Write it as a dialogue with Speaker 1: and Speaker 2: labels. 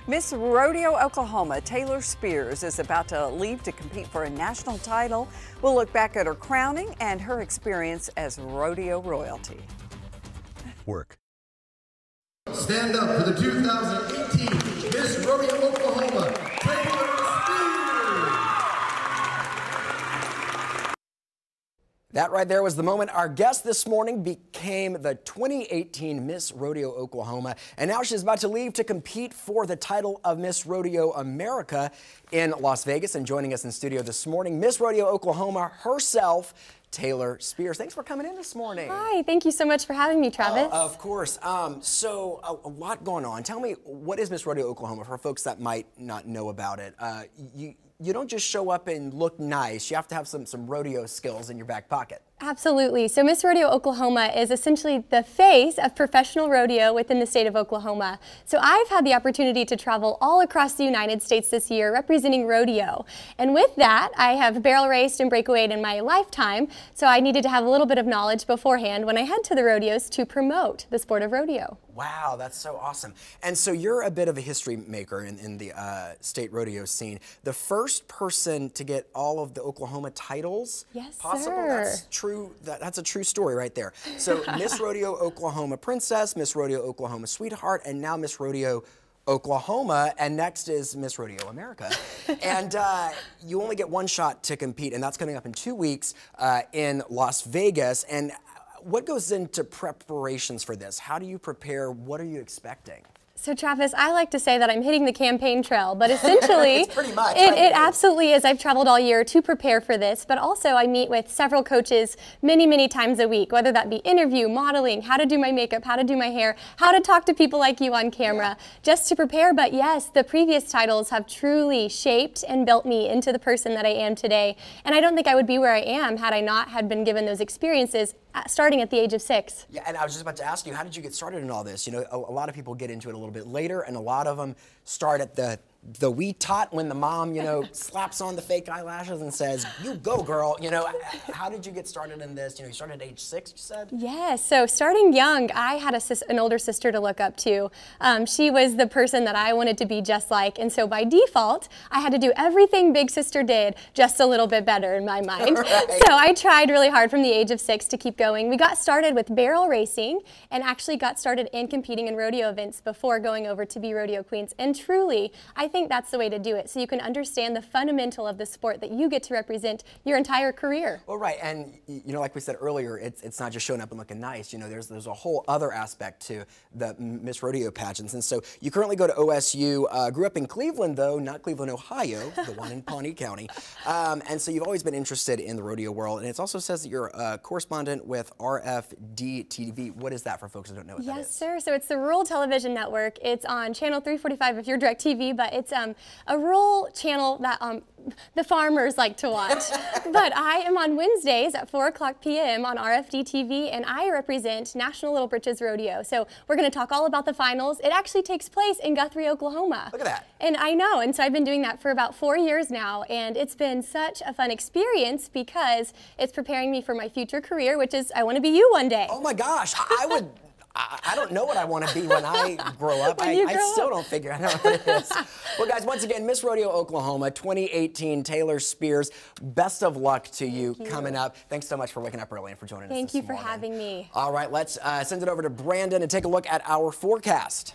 Speaker 1: Miss Rodeo, Oklahoma, Taylor Spears is about to leave to compete for a national title. We'll look back at her crowning and her experience as rodeo royalty.
Speaker 2: Work.
Speaker 3: Stand up for the 2018 Miss Rodeo, Oklahoma, Taylor Spears.
Speaker 4: That right there was the moment our guest this morning became the 2018 Miss Rodeo Oklahoma, and now she's about to leave to compete for the title of Miss Rodeo America in Las Vegas. And joining us in studio this morning, Miss Rodeo Oklahoma herself, Taylor Spears. Thanks for coming in this morning.
Speaker 5: Hi, thank you so much for having me, Travis.
Speaker 4: Of course. So a lot going on. Tell me, what is Miss Rodeo Oklahoma for folks that might not know about it? You don't just show up and look nice. You have to have some rodeo skills in your back pocket.
Speaker 5: Absolutely. So Miss Rodeo Oklahoma is essentially the face of professional rodeo within the state of Oklahoma. So I've had the opportunity to travel all across the United States this year representing rodeo. And with that, I have barrel raced and breakawayed in my lifetime. So I needed to have a little bit of knowledge beforehand when I head to the rodeos to promote the sport of rodeo.
Speaker 4: Wow, that's so awesome. And so you're a bit of a history maker in the state rodeo scene. The first person to get all of the Oklahoma titles possible?
Speaker 5: Sir.
Speaker 4: That's true. That's a true story right there. So Miss Rodeo Oklahoma Princess, Miss Rodeo Oklahoma Sweetheart, and now Miss Rodeo Oklahoma, and next is Miss Rodeo America. And you only get one shot to compete, and that's coming up in 2 weeks in Las Vegas. And what goes into preparations for this? How do you prepare? What are you expecting?
Speaker 5: So Travis, I like to say that I'm hitting the campaign trail, but essentially
Speaker 4: it's pretty much,
Speaker 5: it absolutely is. I've traveled all year to prepare for this, but also I meet with several coaches many times a week, whether that be interview, modeling, how to do my makeup, how to do my hair, how to talk to people like you on camera, just to prepare. But yes, the previous titles have truly shaped and built me into the person that I am today. And I don't think I would be where I am had I not had been given those experiences starting at the age of 6.
Speaker 4: Yeah, and I was just about to ask you, how did you get started in all this? You know, a lot of people get into it a little bit later, and a lot of them start at the wee tot when the mom, you know, slaps on the fake eyelashes and says, "You go, girl." You know, how did you get started in this? You know, you started at age 6, you said?
Speaker 5: Yes, so starting young, I had an older sister to look up to. She was the person that I wanted to be just like, and so by default, I had to do everything Big Sister did just a little bit better in my mind. Right. So I tried really hard from the age of 6 to keep going. We got started with barrel racing and actually got started in competing in rodeo events before going over to be rodeo queens. And truly, I think that's the way to do it, so you can understand the fundamental of the sport that you get to represent your entire career.
Speaker 4: Well, right, and you know, like we said earlier, it's not just showing up and looking nice. You know, there's a whole other aspect to the Miss Rodeo pageants. And so you currently go to OSU, grew up in Cleveland though, not Cleveland, Ohio, the one in Pawnee County. And so you've always been interested in the rodeo world, and it also says that you're a correspondent with RFD-TV. What is that for folks who don't know what that is?
Speaker 5: Yes, sir. So it's the Rural Television Network. It's on channel 345 if you're DirecTV, but it's a rural channel that the farmers like to watch. But I am on Wednesdays at 4:00 p.m. on RFD-TV, and I represent National Little Britches Rodeo. So we're going to talk all about the finals. It actually takes place in Guthrie, Oklahoma.
Speaker 4: Look at that.
Speaker 5: And I know, and so I've been doing that for about 4 years now, and it's been such a fun experience because it's preparing me for my future career, which is I want to be you one day.
Speaker 4: Oh my gosh, I don't know what I want to be when I grow up. I still don't figure out what it is. Well, guys, once again, Miss Rodeo Oklahoma 2018, Taylor Spears. Best of luck to you coming up. Thanks so much for waking up early and for joining us this morning.
Speaker 5: Thank you for having me.
Speaker 4: All right, let's send it over to Brandon and take a look at our forecast.